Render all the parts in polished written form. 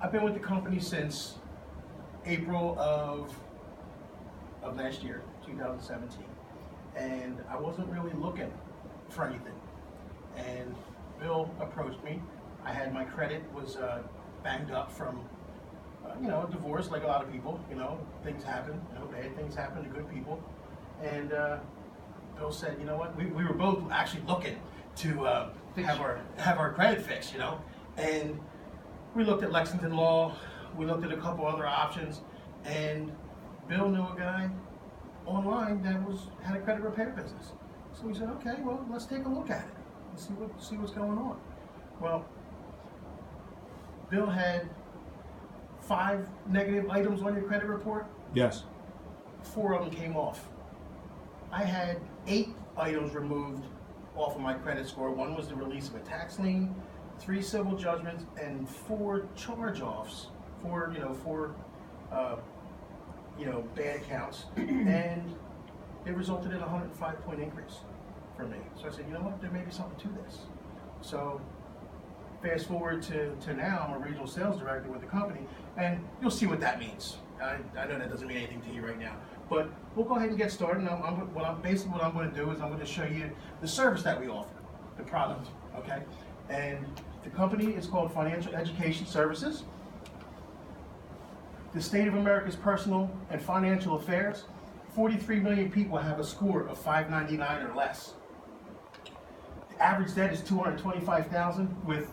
I've been with the company since April of last year, 2017, and I wasn't really looking for anything. And Bill approached me. I had my credit was banged up from a divorce, like a lot of people. Things happen. Bad things happen to good people. And Bill said, you know what? We were both actually looking to have our credit fixed. And we looked at Lexington Law. We looked at a couple other options, and Bill knew a guy online that had a credit repair business. So we said, okay, well, let's take a look at it and see what's going on. Well, Bill had 5 negative items on your credit report. Yes. 4 of them came off. I had 8 items removed off of my credit score. 1 was the release of a tax lien, 3 civil judgments, and 4 charge-offs. 4 bad accounts, and it resulted in a 105-point increase for me. So I said, you know what, there may be something to this. So fast forward to now, I'm a regional sales director with the company, and you'll see what that means. I know that doesn't mean anything to you right now, but we'll go ahead and get started. What I'm going to do is I'm going to show you the service that we offer, the product, okay? And the company is called Financial Education Services. The state of America's personal and financial affairs, 43 million people have a score of 599 or less. The average debt is $225,000, with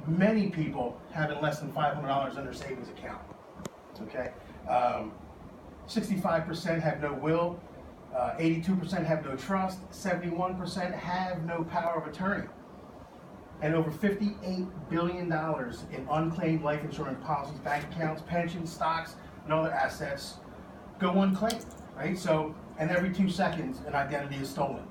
many people having less than $500 in their savings account. Okay, 65% have no will, 82% have no trust, 71% have no power of attorney, and over $58 billion in unclaimed life insurance policies, bank accounts, pensions, stocks, and other assets go unclaimed, right? So, and every 2 seconds, an identity is stolen.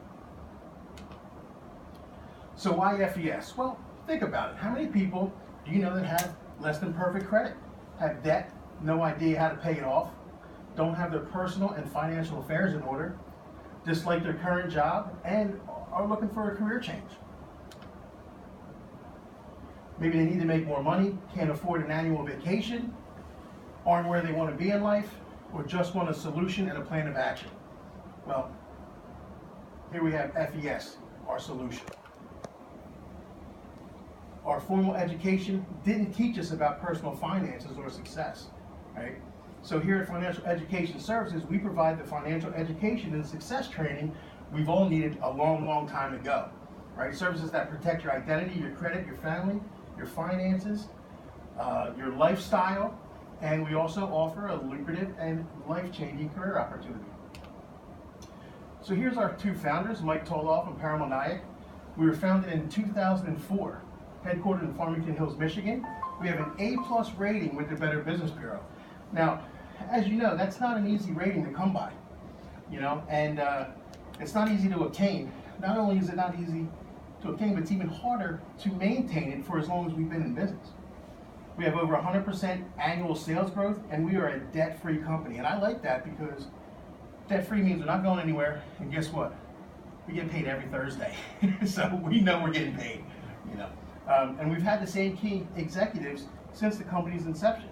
So why FES? Well, think about it. How many people do you know that have less than perfect credit, have debt, no idea how to pay it off, don't have their personal and financial affairs in order, dislike their current job, and are looking for a career change? Maybe they need to make more money, can't afford an annual vacation, aren't where they want to be in life, or just want a solution and a plan of action. Well, here we have FES, our solution. Our formal education didn't teach us about personal finances or success, right? So here at Financial Education Services, we provide the financial education and success training we've all needed a long, long time ago, right? Services that protect your identity, your credit, your family, your finances, your lifestyle, and we also offer a lucrative and life-changing career opportunity. So here's our 2 founders, Mike Toloff and Parimal Nayak. We were founded in 2004, headquartered in Farmington Hills, Michigan. We have an A+ rating with the Better Business Bureau. Now, as you know, that's not an easy rating to come by, and it's not easy to obtain. Not only is it not easy to obtain, but it's even harder to maintain it for as long as we've been in business. We have over 100% annual sales growth, and we are a debt-free company. And I like that because debt-free means we're not going anywhere, and guess what? We get paid every Thursday. So we know we're getting paid, And we've had the same key executives since the company's inception.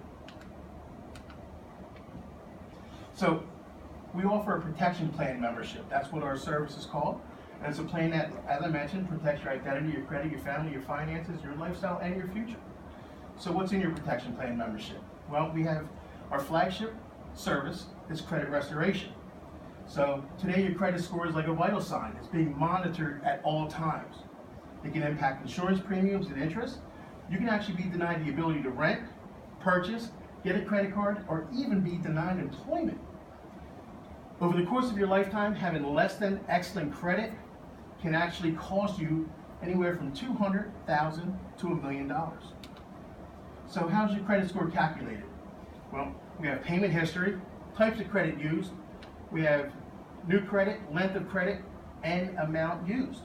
So we offer a protection plan membership. That's what our service is called. And it's a plan that, as I mentioned, protects your identity, your credit, your family, your finances, your lifestyle, and your future. So what's in your protection plan membership? Well, we have our flagship service is credit restoration. So today your credit score is like a vital sign. It's being monitored at all times. It can impact insurance premiums and interest. You can actually be denied the ability to rent, purchase, get a credit card, or even be denied employment. Over the course of your lifetime, having less than excellent credit can actually cost you anywhere from $200,000 to $1 million. So how's your credit score calculated? Well, we have payment history, types of credit used, we have new credit, length of credit, and amount used.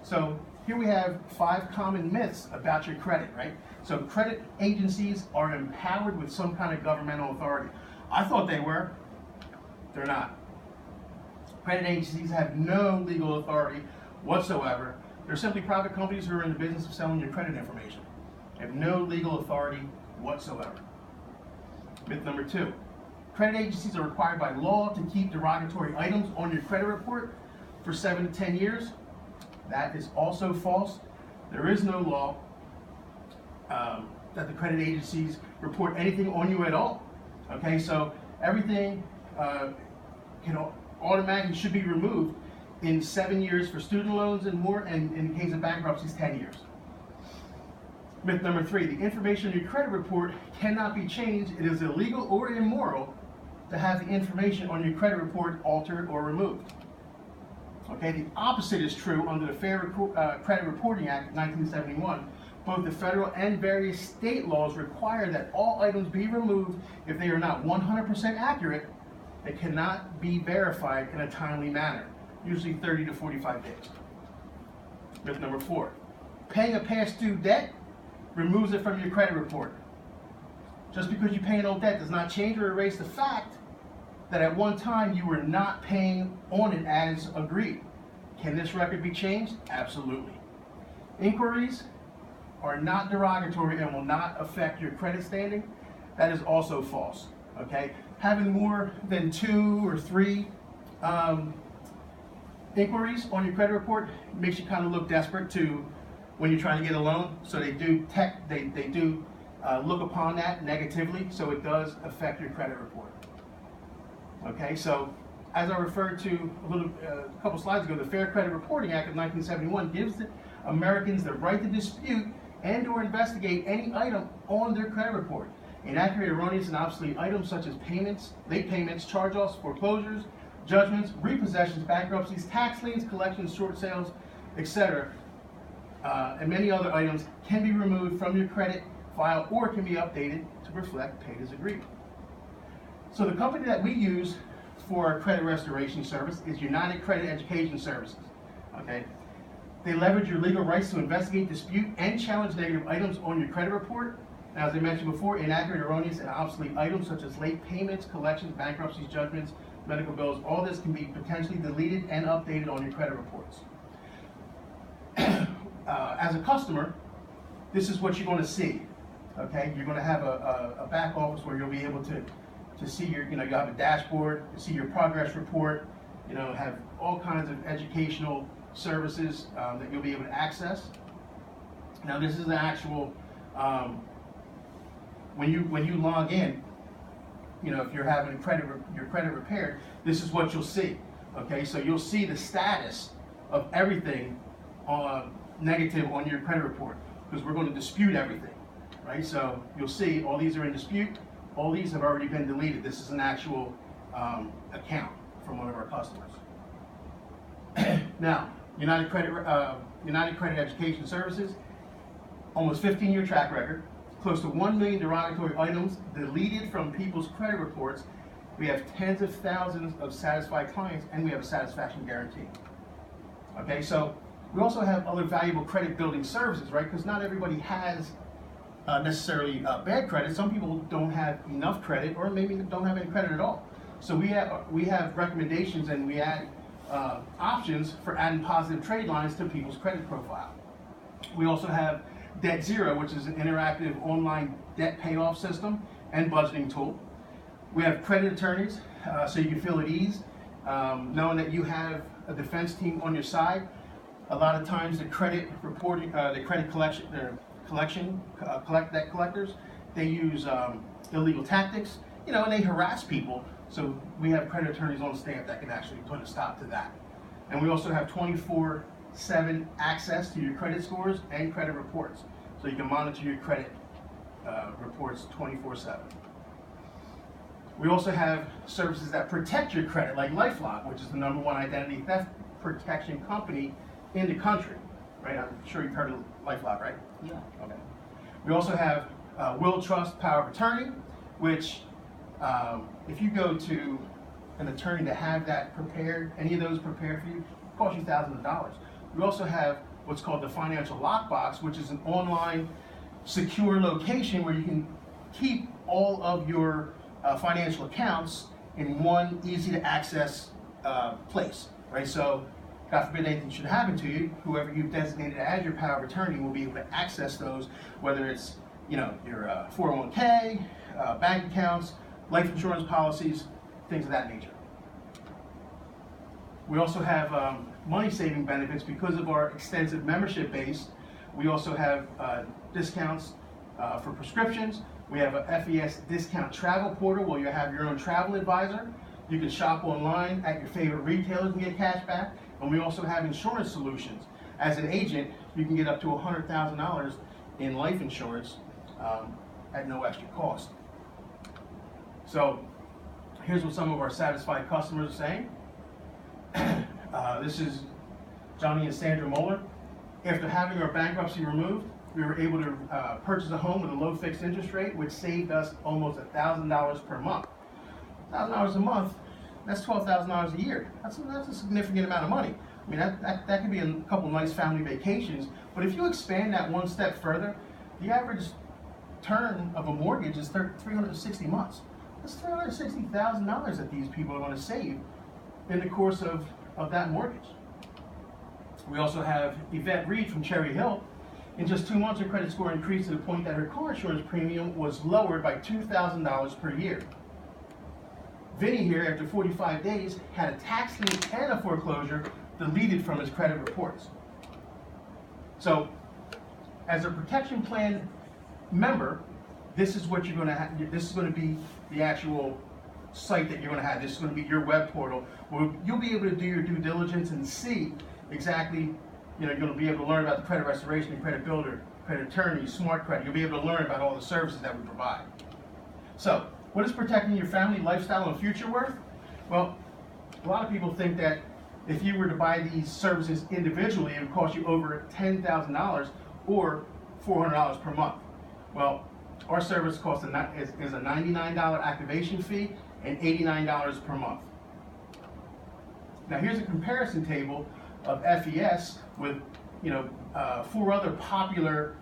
So here we have 5 common myths about your credit, right? So credit agencies are empowered with some kind of governmental authority. I thought they were. They're not. Credit agencies have no legal authority whatsoever. They're simply private companies who are in the business of selling your credit information. They have no legal authority whatsoever. Myth number 2. Credit agencies are required by law to keep derogatory items on your credit report for 7 to 10 years. That is also false. There is no law that the credit agencies report anything on you at all. Okay, so everything automatically should be removed in 7 years for student loans and more, and in the case of bankruptcies, 10 years. Myth number 3, the information in your credit report cannot be changed. It is illegal or immoral to have the information on your credit report altered or removed. Okay, the opposite is true under the Fair Credit Reporting Act of 1971. Both the federal and various state laws require that all items be removed if they are not 100% accurate and cannot be verified in a timely manner, usually 30 to 45 days. Myth number 4, paying a past due debt removes it from your credit report. Just because you pay an old debt does not change or erase the fact that at one time you were not paying on it as agreed. Can this record be changed? Absolutely. Inquiries are not derogatory and will not affect your credit standing. That is also false. Okay, having more than 2 or 3 inquiries on your credit report makes you kind of look desperate to when you're trying to get a loan. So they do look upon that negatively. So it does affect your credit report. Okay, so as I referred to a couple slides ago, the Fair Credit Reporting Act of 1971 gives Americans the right to dispute and or investigate any item on their credit report. Inaccurate, erroneous, and obsolete items such as payments, late payments, charge-offs, foreclosures, judgments, repossessions, bankruptcies, tax liens, collections, short sales, etc., and many other items can be removed from your credit file or can be updated to reflect paid as agreed. So the company that we use for our credit restoration service is United Credit Education Services. Okay, they leverage your legal rights to investigate, dispute, and challenge negative items on your credit report. Now, as I mentioned before, inaccurate, erroneous, and obsolete items such as late payments, collections, bankruptcies, judgments, medical bills, all this can be potentially deleted and updated on your credit reports. As a customer, this is what you're going to see. Okay, you're going to have a back office where you'll be able to see your, you'll have a dashboard, to see your progress report, have all kinds of educational services that you'll be able to access. Now, this is the actual, when you log in, if you're having your credit repaired, this is what you'll see. Okay, so you'll see the status of everything negative on your credit report, because we're going to dispute everything, right? So you'll see all these are in dispute. All these have already been deleted. This is an actual account from one of our customers. Now, United Credit Education Services, almost 15-year track record, close to 1 million derogatory items deleted from people's credit reports. We have tens of thousands of satisfied clients, and we have a satisfaction guarantee. Okay, so we also have other valuable credit building services, right? Because not everybody has necessarily bad credit. Some people don't have enough credit, or maybe don't have any credit at all. So we have recommendations, and we add options for adding positive trade lines to people's credit profile. We also have Debt Zero, which is an interactive online debt payoff system and budgeting tool. We have credit attorneys, so you can feel at ease knowing that you have a defense team on your side. A lot of times, the credit reporting, the credit collection, debt collectors, they use illegal tactics, and they harass people. So we have credit attorneys on staff that can actually put a stop to that. And we also have 24/7 access to your credit scores and credit reports, so you can monitor your credit reports 24/7. We also have services that protect your credit, like LifeLock, which is the #1 identity theft protection company in the country, right? I'm sure you've heard of LifeLock, right? Yeah. Okay. We also have will, trust, power of attorney, which if you go to an attorney to have that prepared, any of those prepared for you, it costs you thousands of dollars. We also have what's called the financial lockbox, which is an online secure location where you can keep all of your financial accounts in one easy to access place, right? So God forbid anything should happen to you, whoever you've designated as your power of attorney will be able to access those, whether it's your 401k, bank accounts, life insurance policies, things of that nature. We also have money saving benefits because of our extensive membership base. We also have discounts for prescriptions. We have a FES discount travel portal where you have your own travel advisor. You can shop online at your favorite retailers and get cash back. And we also have insurance solutions. As an agent, you can get up to $100,000 in life insurance at no extra cost. So here's what some of our satisfied customers are saying. This is Johnny and Sandra Moeller. After having our bankruptcy removed, we were able to purchase a home with a low fixed interest rate, which saved us almost $1,000 per month. $1,000 a month, that's $12,000 a year. That's a significant amount of money. I mean, that could be a couple nice family vacations, but if you expand that one step further, the average term of a mortgage is 360 months. That's $360,000 that these people are going to save in the course of that mortgage. We also have Yvette Reed from Cherry Hill. In just 2 months, her credit score increased to the point that her car insurance premium was lowered by $2,000 per year. Vinny here, after 45 days, had a tax lien and a foreclosure deleted from his credit reports. So, as a protection plan member, this is what you're going to have. This is going to be the actual site that you're going to have. This is going to be your web portal where you'll be able to do your due diligence and see exactly, you're going to be able to learn about the credit restoration, credit builder, credit attorney, smart credit. You'll be able to learn about all the services that we provide. So, what is protecting your family, lifestyle, and future worth? Well, a lot of people think that if you were to buy these services individually, it would cost you over $10,000 or $400 per month. Well, our service cost is a $99 activation fee and $89 per month. Now here's a comparison table of FES with 4 other popular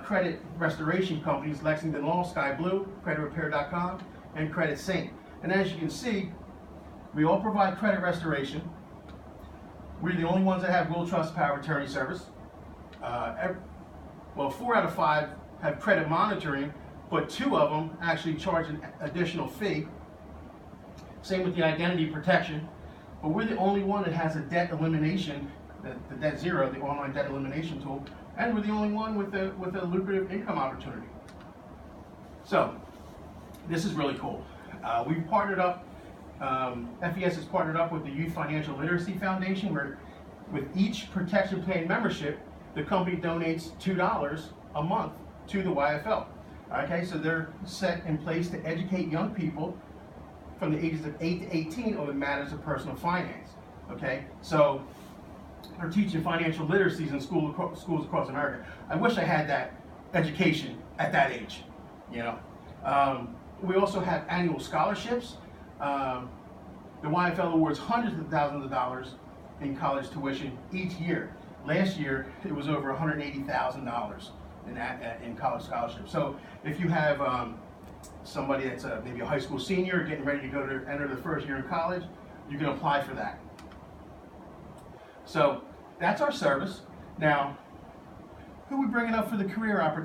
credit restoration companies: Lexington Law, Sky Blue, CreditRepair.com, and Credit Saint. And as you can see, we all provide credit restoration. We're the only ones that have will, trust, power of attorney service. 4 out of 5 have credit monitoring, but 2 of them actually charge an additional fee. Same with the identity protection, but we're the only one that has a debt elimination, the Debt Zero, the online debt elimination tool, and we're the only one with a lucrative income opportunity. So this is really cool. We've partnered up. FES has partnered up with the Youth Financial Literacy Foundation, where with each protection plan membership, the company donates $2 a month to the YFL. Okay, so they're set in place to educate young people from the ages of 8 to 18 on the matters of personal finance. Okay, so they're teaching financial literacies in schools across America. I wish I had that education at that age. We also have annual scholarships. The YFL awards hundreds of thousands of dollars in college tuition each year. Last year, it was over $180,000 in college scholarships. So if you have somebody that's maybe a high school senior getting ready to enter the first year in college, you can apply for that. So that's our service. Now, who are we bringing up for the career opportunity?